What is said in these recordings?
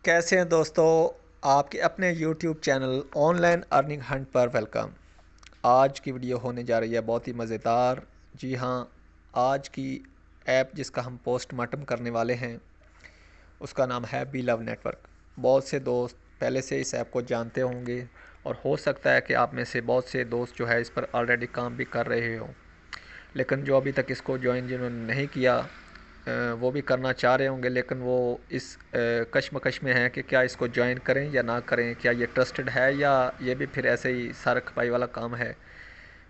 कैसे हैं दोस्तों। आपके अपने YouTube channel online earning Hunt पर वेलकम। आज की वीडियो होने जा रही है बहुत ही मज़ेदार। जी हाँ, आज की ऐप जिसका हम पोस्टमार्टम करने वाले हैं उसका नाम है बी लव नेटवर्क। बहुत से दोस्त पहले से इस ऐप को जानते होंगे और हो सकता है कि आप में से बहुत से दोस्त जो है इस पर ऑलरेडी काम भी कर रहे हों, लेकिन जो अभी तक इसको ज्वाइन जिन्होंने नहीं किया वो भी करना चाह रहे होंगे, लेकिन वो इस कश्मकश में हैं कि क्या इसको ज्वाइन करें या ना करें, क्या ये ट्रस्टेड है या ये भी फिर ऐसे ही सर खपाई वाला काम है,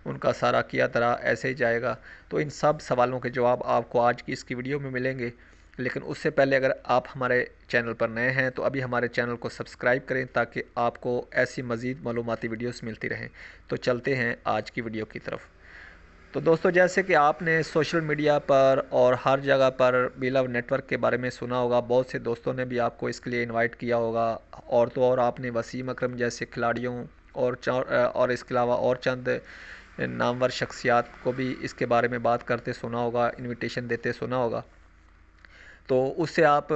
उनका सारा किया तरह ऐसे ही जाएगा। तो इन सब सवालों के जवाब आपको आज की इसकी वीडियो में मिलेंगे। लेकिन उससे पहले अगर आप हमारे चैनल पर नए हैं तो अभी हमारे चैनल को सब्सक्राइब करें ताकि आपको ऐसी मज़ीद मालूमाती वीडियोस मिलती रहें। तो चलते हैं आज की वीडियो की तरफ। तो दोस्तों, जैसे कि आपने सोशल मीडिया पर और हर जगह पर बी लव नेटवर्क के बारे में सुना होगा, बहुत से दोस्तों ने भी आपको इसके लिए इनवाइट किया होगा, और तो और आपने वसीम अकरम जैसे खिलाड़ियों और इसके अलावा और चंद नामवर शख्सियात को भी इसके बारे में बात करते सुना होगा, इनविटेशन देते सुना होगा। तो उससे आप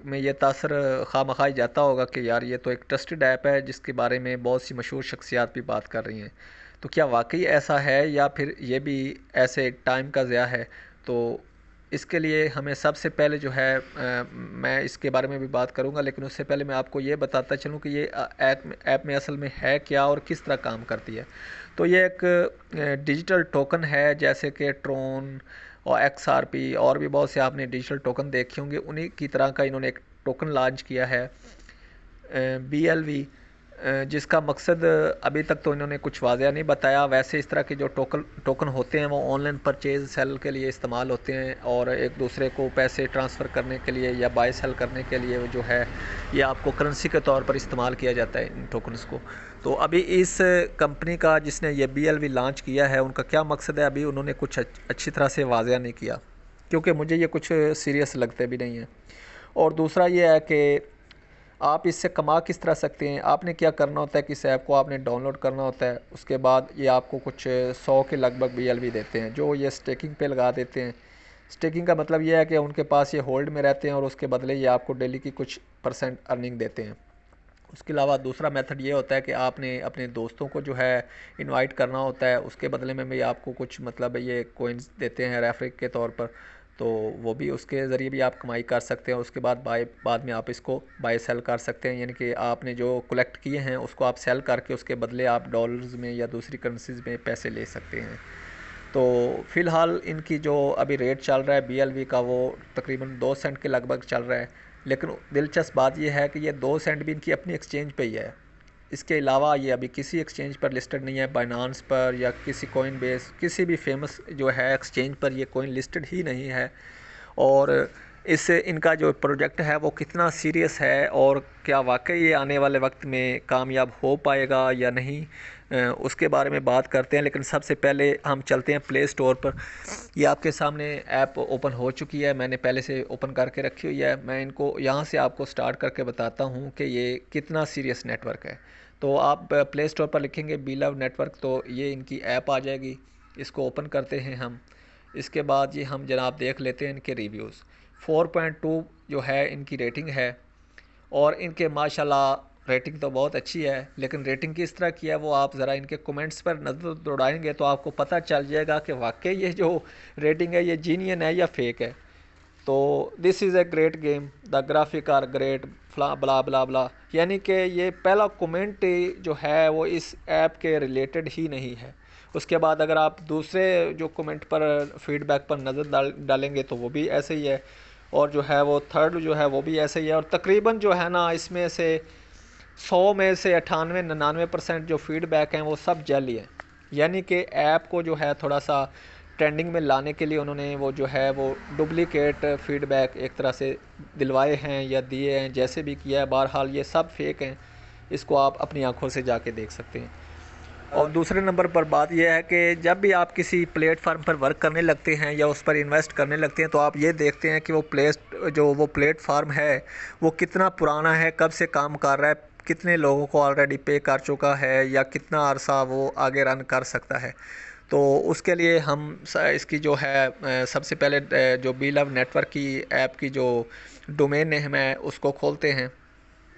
में ये तासर खामखाई जाता होगा कि यार ये तो एक ट्रस्टेड ऐप है जिसके बारे में बहुत सी मशहूर शख्सियात भी बात कर रही हैं। तो क्या वाकई ऐसा है या फिर ये भी ऐसे टाइम का ज़िया है? तो इसके लिए हमें सबसे पहले जो है मैं इसके बारे में भी बात करूंगा, लेकिन उससे पहले मैं आपको ये बताता चलूं कि ये ऐप में असल में है क्या और किस तरह काम करती है। तो ये एक डिजिटल टोकन है, जैसे कि ट्रोन और XRP और भी बहुत से आपने डिजिटल टोकन देखे होंगे, उन्हीं की तरह का इन्होंने एक टोकन लॉन्च किया है BLV, जिसका मकसद अभी तक तो इन्होंने कुछ वाज़ह नहीं बताया। वैसे इस तरह के जो टोकन होते हैं वो ऑनलाइन परचेज सेल के लिए इस्तेमाल होते हैं और एक दूसरे को पैसे ट्रांसफ़र करने के लिए या बाय सेल करने के लिए जो है ये आपको करेंसी के तौर पर इस्तेमाल किया जाता है इन टोकन्स को। तो अभी इस कंपनी का जिसने ये BLV लॉन्च किया है, उनका क्या मकसद है अभी उन्होंने कुछ अच्छी तरह से वाज़ह नहीं किया, क्योंकि मुझे ये कुछ सीरियस लगते भी नहीं हैं। और दूसरा ये है कि आप इससे कमा किस तरह सकते हैं। आपने क्या करना होता है कि इस ऐप को आपने डाउनलोड करना होता है, उसके बाद ये आपको कुछ 100 के लगभग BLV देते हैं जो ये स्टेकिंग पे लगा देते हैं। स्टेकिंग का मतलब ये है कि उनके पास ये होल्ड में रहते हैं और उसके बदले ये आपको डेली की कुछ % अर्निंग देते हैं। उसके अलावा दूसरा मेथड ये होता है कि आपने अपने दोस्तों को जो है इनवाइट करना होता है, उसके बदले में भी आपको कुछ मतलब ये कोइंस देते हैं रेफर के तौर पर। तो वो भी उसके ज़रिए भी आप कमाई कर सकते हैं। उसके बाद में आप इसको बाय सेल कर सकते हैं, यानी कि आपने जो कलेक्ट किए हैं उसको आप सेल करके उसके बदले आप डॉलर्स में या दूसरी करेंसीज में पैसे ले सकते हैं। तो फ़िलहाल इनकी जो अभी रेट चल रहा है BLV का वो तकरीबन 2 सेंट के लगभग चल रहा है। लेकिन दिलचस्प बात यह है कि ये 2 सेंट भी इनकी अपनी एक्सचेंज पे ही है। इसके अलावा ये अभी किसी एक्सचेंज पर लिस्टेड नहीं है, बाइनांस पर या किसी कॉइन बेस किसी भी फेमस जो है एक्सचेंज पर ये कॉइन लिस्टेड ही नहीं है। और इससे इनका जो प्रोजेक्ट है वो कितना सीरियस है और क्या वाकई ये आने वाले वक्त में कामयाब हो पाएगा या नहीं, उसके बारे में बात करते हैं। लेकिन सबसे पहले हम चलते हैं प्ले स्टोर पर। ये आपके सामने ऐप ओपन हो चुकी है, मैंने पहले से ओपन करके रखी हुई है। मैं इनको यहाँ से आपको स्टार्ट करके बताता हूँ कि ये कितना सीरियस नेटवर्क है। तो आप प्ले स्टोर पर लिखेंगे बी लव नेटवर्क तो ये इनकी ऐप आ जाएगी। इसको ओपन करते हैं हम। इसके बाद ये हम जनाब देख लेते हैं इनके रिव्यूज़। 4.2 जो है इनकी रेटिंग है और इनके माशाल्लाह रेटिंग तो बहुत अच्छी है। लेकिन रेटिंग किस तरह की है वो आप ज़रा इनके कमेंट्स पर नज़र दौड़ाएंगे तो आपको पता चल जाएगा कि वाकई ये जो रेटिंग है ये जीनियन है या फेक है। तो this is a great game, the graphic are great, फ्ला ब्ला ब्ला ब्ला, यानी कि ये पहला कमेंट जो है वो इस ऐप के रिलेटेड ही नहीं है। उसके बाद अगर आप दूसरे जो कमेंट पर फीडबैक पर नज़र डालेंगे तो वो भी ऐसे ही है, और जो है वो थर्ड जो है वो भी ऐसे ही है। और तकरीबन जो है ना इसमें से 100 में से 98-99% जो फीडबैक हैं वो सब जाली हैं। यानी कि ऐप को जो है थोड़ा सा ट्रेंडिंग में लाने के लिए उन्होंने वो जो है वो डुप्लीकेट फीडबैक एक तरह से दिलवाए हैं या दिए हैं, जैसे भी किया है। बहरहाल ये सब फेक हैं, इसको आप अपनी आंखों से जाके देख सकते हैं। और दूसरे नंबर पर बात यह है कि जब भी आप किसी प्लेटफार्म पर वर्क करने लगते हैं या उस पर इन्वेस्ट करने लगते हैं तो आप ये देखते हैं कि वो प्लेटफार्म है वो कितना पुराना है, कब से काम कर रहा है, कितने लोगों को ऑलरेडी पे कर चुका है या कितना अरसा वो आगे रन कर सकता है। तो उसके लिए हम इसकी जो है सबसे पहले जो बी लव नेटवर्क की ऐप की जो डोमेन नेम है उसको खोलते हैं।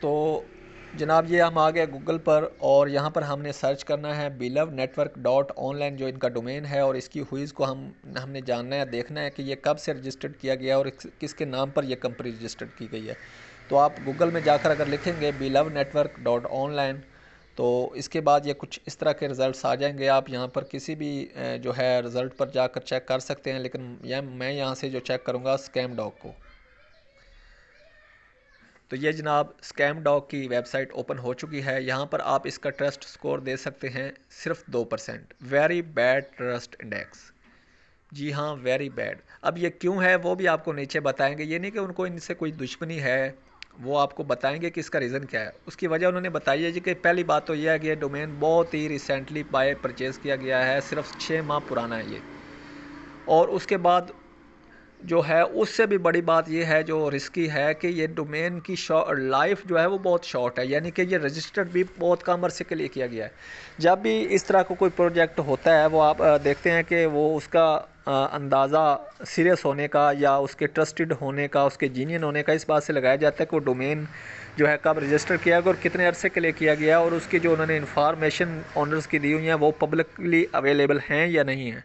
तो जनाब ये हम आ गए गूगल पर और यहाँ पर हमने सर्च करना है belovednetwork.online जो इनका डोमेन है, और इसकी हुईज़ को हमने जानना है, देखना है कि ये कब से रजिस्टर्ड किया गया और किसके नाम पर यह कंपनी रजिस्टर्ड की गई है। तो आप गूगल में जाकर अगर लिखेंगे belovednetwork.online तो इसके बाद ये कुछ इस तरह के रिज़ल्ट्स आ जाएंगे। आप यहाँ पर किसी भी जो है रिज़ल्ट पर जाकर चेक कर सकते हैं, लेकिन मैं यहाँ से जो चेक करूँगा स्कैमडॉग को। तो ये जनाब स्कैमडॉग की वेबसाइट ओपन हो चुकी है। यहाँ पर आप इसका ट्रस्ट स्कोर दे सकते हैं सिर्फ 2%। वेरी बैड ट्रस्ट इंडेक्स, जी हाँ वेरी बैड। अब ये क्यों है वो भी आपको नीचे बताएंगे। ये नहीं कि उनको इनसे कोई दुश्मनी है, वो आपको बताएंगे कि इसका रीज़न क्या है। उसकी वजह उन्होंने बताई है जी कि पहली बात तो यह है कि ये डोमेन बहुत ही रिसेंटली परचेज़ किया गया है, सिर्फ 6 माह पुराना है ये। और उसके बाद जो है उससे भी बड़ी बात ये है जो रिस्की है कि ये डोमेन की लाइफ जो है वो बहुत शॉर्ट है, यानी कि ये रजिस्टर्ड भी बहुत कम अरसे के लिए किया गया है। जब भी इस तरह का कोई प्रोजेक्ट होता है वो आप देखते हैं कि वो उसका अंदाज़ा सीरियस होने का या उसके ट्रस्टेड होने का, उसके जीनियन होने का इस बात से लगाया जाता है कि वो डोमेन जो है कब रजिस्टर किया गया और कितने अरसे के लिए किया गया, और उसकी जो उन्होंने इन्फॉर्मेशन ओनर्स की दी हुई हैं वो पब्लिकली अवेलेबल हैं या नहीं है।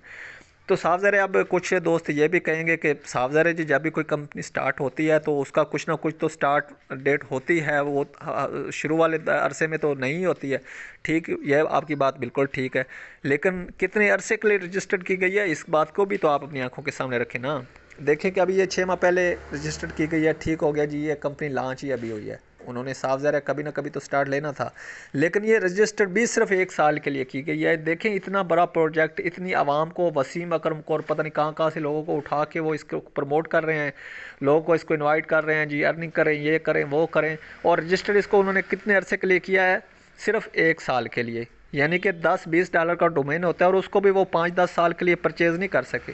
तो साफ ज़ाहिर है, अब कुछ दोस्त ये भी कहेंगे कि साफ ज़ाहिर है जी जब भी कोई कंपनी स्टार्ट होती है तो उसका कुछ ना कुछ तो स्टार्ट डेट होती है, वो शुरू वाले अरसे में तो नहीं होती है। ठीक, यह आपकी बात बिल्कुल ठीक है, लेकिन कितने अरसे के लिए रजिस्टर्ड की गई है इस बात को भी तो आप अपनी आंखों के सामने रखें ना। देखें कि अभी ये 6 माह पहले रजिस्टर्ड की गई है, ठीक हो गया जी, ये कंपनी लॉन्च ही अभी हुई है, उन्होंने साफ ज़ाहिर कभी ना कभी तो स्टार्ट लेना था, लेकिन ये रजिस्टर्ड भी सिर्फ 1 साल के लिए की गई है। देखें इतना बड़ा प्रोजेक्ट, इतनी आवाम को, वसीम अकरम को और पता नहीं कहाँ कहाँ से लोगों को उठा के वो इसको प्रमोट कर रहे हैं, लोगों को इसको इन्वाइट कर रहे हैं जी, अर्निंग करें, ये करें वो करें, और रजिस्टर्ड इसको उन्होंने कितने अरसे के लिए किया है, सिर्फ 1 साल के लिए। यानी कि $10-20 का डोमेन होता है और उसको भी वो 5-10 साल के लिए परचेज़ नहीं कर सके।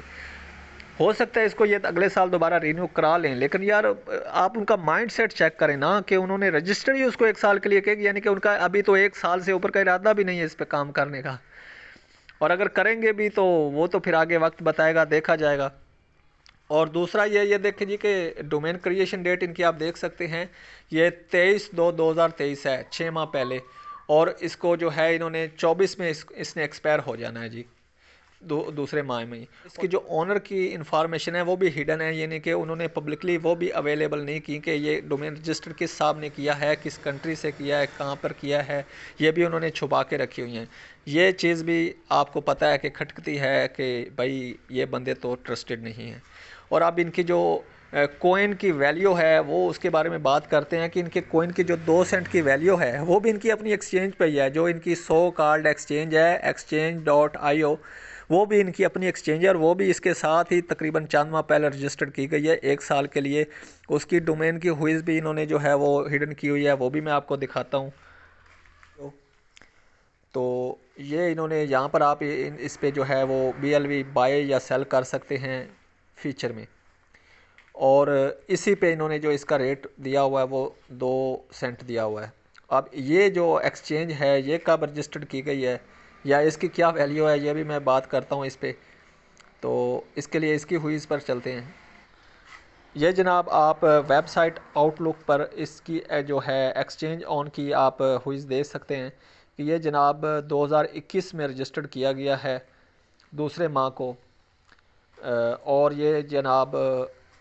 हो सकता है इसको ये अगले साल दोबारा रिन्यू करा लें, लेकिन यार आप उनका माइंडसेट चेक करें ना कि उन्होंने रजिस्टर ही उसको 1 साल के लिए किया, यानी कि उनका अभी तो 1 साल से ऊपर का इरादा भी नहीं है इस पे काम करने का, और अगर करेंगे भी तो वो तो फिर आगे वक्त बताएगा, देखा जाएगा। और दूसरा ये देखें जी कि डोमेन क्रिएशन डेट इनकी आप देख सकते हैं, ये 23/2/2023 है, 6 माह पहले, और इसको जो है इन्होंने 24 में इसने एक्सपायर हो जाना है जी, दूसरे माह में ही। इसकी जो ओनर की इंफॉर्मेशन है वो भी हिडन है, यानी कि उन्होंने पब्लिकली वो भी अवेलेबल नहीं की कि ये डोमेन रजिस्टर किस साहब ने किया है, किस कंट्री से किया है, कहाँ पर किया है, ये भी उन्होंने छुपा के रखी हुई हैं। ये चीज़ भी आपको पता है कि खटकती है कि भाई ये बंदे तो ट्रस्टेड नहीं हैं। और अब इनकी जो कोइन की वैल्यू है वो उसके बारे में बात करते हैं कि इनके कोइन की जो 2 सेंट की वैल्यू है वो भी इनकी अपनी एक्सचेंज पे ही है, जो इनकी सो कॉल्ड एक्सचेंज है exchange.io, वो भी इनकी अपनी एक्सचेंज है, और वो भी इसके साथ ही तकरीबन चंद माह पहले रजिस्टर्ड की गई है 1 साल के लिए। उसकी डोमेन की हुईज़ भी इन्होंने जो है वो हिडन की हुई है, वो भी मैं आपको दिखाता हूँ। तो ये इन्होंने यहाँ पर आप इस पे जो है वो BLV बाय या सेल कर सकते हैं फीचर में, और इसी पे इन्होंने जो इसका रेट दिया हुआ है वो 2 सेंट दिया हुआ है। अब ये जो एक्सचेंज है ये कब रजिस्टर्ड की गई है या इसकी क्या वैल्यू है ये भी मैं बात करता हूँ इस पर। तो इसके लिए इसकी हुईज़ पर चलते हैं। ये जनाब आप वेबसाइट आउटलुक पर इसकी जो है एक्सचेंज ऑन की आप हुईज़ देख सकते हैं कि ये जनाब 2021 में रजिस्टर्ड किया गया है दूसरे माह को, और ये जनाब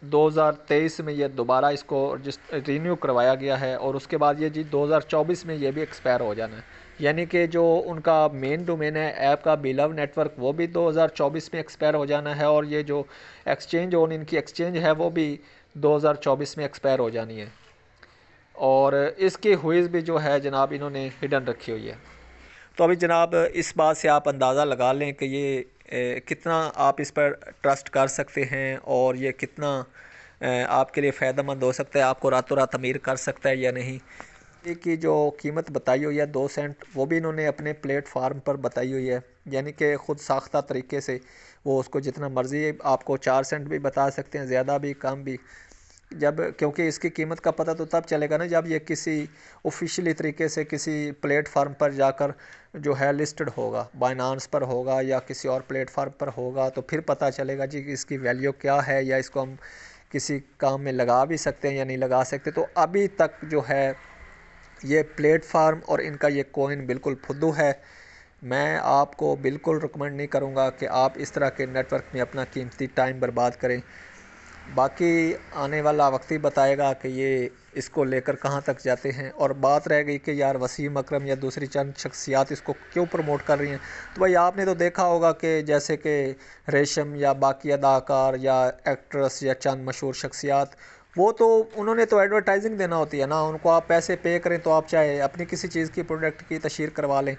2023 में ये दोबारा इसको रिन्यू करवाया गया है, और उसके बाद ये जी 2024 में ये भी एक्सपायर हो जाना है। यानी कि जो उनका मेन डोमेन है ऐप का बिलव नेटवर्क वो भी 2024 में एक्सपायर हो जाना है, और ये जो एक्सचेंज ऑन इनकी एक्सचेंज है वो भी 2024 में एक्सपायर हो जानी है, और इसकी हुईज़ भी जो है जनाब इन्होंने हिडन रखी हुई है। तो अभी जनाब इस बात से आप अंदाज़ा लगा लें कि ये कितना आप इस पर ट्रस्ट कर सकते हैं और ये कितना आपके लिए फ़ायदेमंद हो सकता है, आपको रातों रात अमीर कर सकता है या नहीं। की जो कीमत बताई हुई है 2 सेंट, वो भी इन्होंने अपने प्लेटफार्म पर बताई हुई है, यानी कि ख़ुद साख्ता तरीके से वो उसको जितना मर्ज़ी आपको 4 सेंट भी बता सकते हैं, ज़्यादा भी कम भी, जब क्योंकि इसकी कीमत का पता तो तब चलेगा ना जब ये किसी ऑफिशियली तरीके से किसी प्लेटफार्म पर जाकर जो है लिस्टेड होगा, बाइनांस पर होगा या किसी और प्लेटफार्म पर होगा, तो फिर पता चलेगा जी कि इसकी वैल्यू क्या है या इसको हम किसी काम में लगा भी सकते हैं या नहीं लगा सकते। तो अभी तक जो है ये प्लेटफार्म और इनका ये कॉइन बिल्कुल फुद्दू है। मैं आपको बिल्कुल रिकमेंड नहीं करूँगा कि आप इस तरह के नेटवर्क में अपना कीमती टाइम बर्बाद करें। बाकी आने वाला वक्त ही बताएगा कि ये इसको लेकर कहाँ तक जाते हैं। और बात रह गई कि यार वसीम अकरम या दूसरी चंद शख्सियात इसको क्यों प्रमोट कर रही हैं, तो भाई आपने तो देखा होगा कि जैसे कि रेशम या बाकी अदाकार या एक्ट्रेस या चंद मशहूर शख्सियात, वो तो उन्होंने तो एडवर्टाइजिंग देना होती है ना, उनको आप पैसे पे करें तो आप चाहे अपनी किसी चीज़ की प्रोडक्ट की तशहीर करवा लें।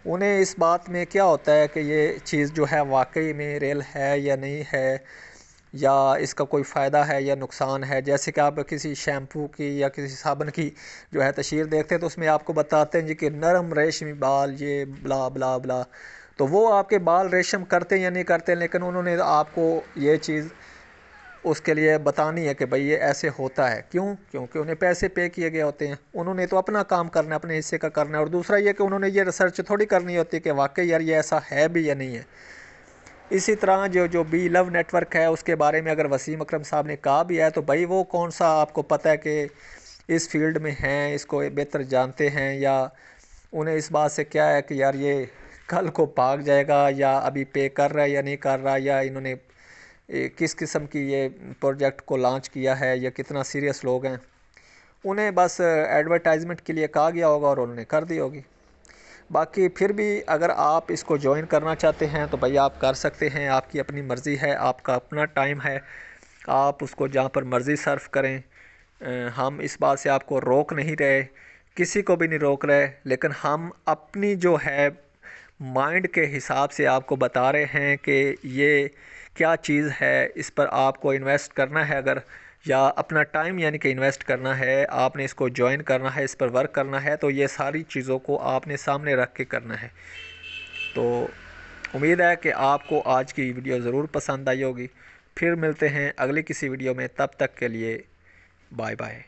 उन्हें इस बात में क्या होता है कि ये चीज़ जो है वाकई में रियल है या नहीं है, या इसका कोई फ़ायदा है या नुकसान है। जैसे कि आप किसी शैम्पू की या किसी साबुन की जो है तशहीर देखते हैं तो उसमें आपको बताते हैं जी कि नरम रेशमी बाल, ये ब्ला ब्ला ब्ला। तो वो आपके बाल रेशम करते या नहीं करते, लेकिन उन्होंने आपको ये चीज़ उसके लिए बतानी है कि भाई ये ऐसे होता है। क्यों? क्योंकि उन्हें पैसे पे किए गए होते हैं, उन्होंने तो अपना काम करना है, अपने हिस्से का करना है। और दूसरा ये कि उन्होंने ये रिसर्च थोड़ी करनी होती है कि वाकई यार ये ऐसा है भी या नहीं है। इसी तरह जो जो बी लव नेटवर्क है उसके बारे में अगर वसीम अकरम साहब ने कहा भी है तो भाई वो कौन सा आपको पता है कि इस फील्ड में हैं, इसको बेहतर जानते हैं, या उन्हें इस बात से क्या है कि यार ये कल को भाग जाएगा या अभी पे कर रहा है या नहीं कर रहा, या इन्होंने किस किस्म की ये प्रोजेक्ट को लॉन्च किया है या कितना सीरियस लोग हैं। उन्हें बस एडवर्टाइजमेंट के लिए कहा गया होगा और उन्होंने कर दी होगी। बाकी फिर भी अगर आप इसको ज्वाइन करना चाहते हैं तो भाई आप कर सकते हैं, आपकी अपनी मर्ज़ी है, आपका अपना टाइम है, आप उसको जहाँ पर मर्ज़ी सर्व करें। हम इस बात से आपको रोक नहीं रहे, किसी को भी नहीं रोक रहे, लेकिन हम अपनी जो है माइंड के हिसाब से आपको बता रहे हैं कि ये क्या चीज़ है, इस पर आपको इन्वेस्ट करना है अगर, या अपना टाइम यानी कि इन्वेस्ट करना है, आपने इसको ज्वाइन करना है, इस पर वर्क करना है, तो ये सारी चीज़ों को आपने सामने रख के करना है। तो उम्मीद है कि आपको आज की वीडियो ज़रूर पसंद आई होगी। फिर मिलते हैं अगली किसी वीडियो में, तब तक के लिए बाय बाय।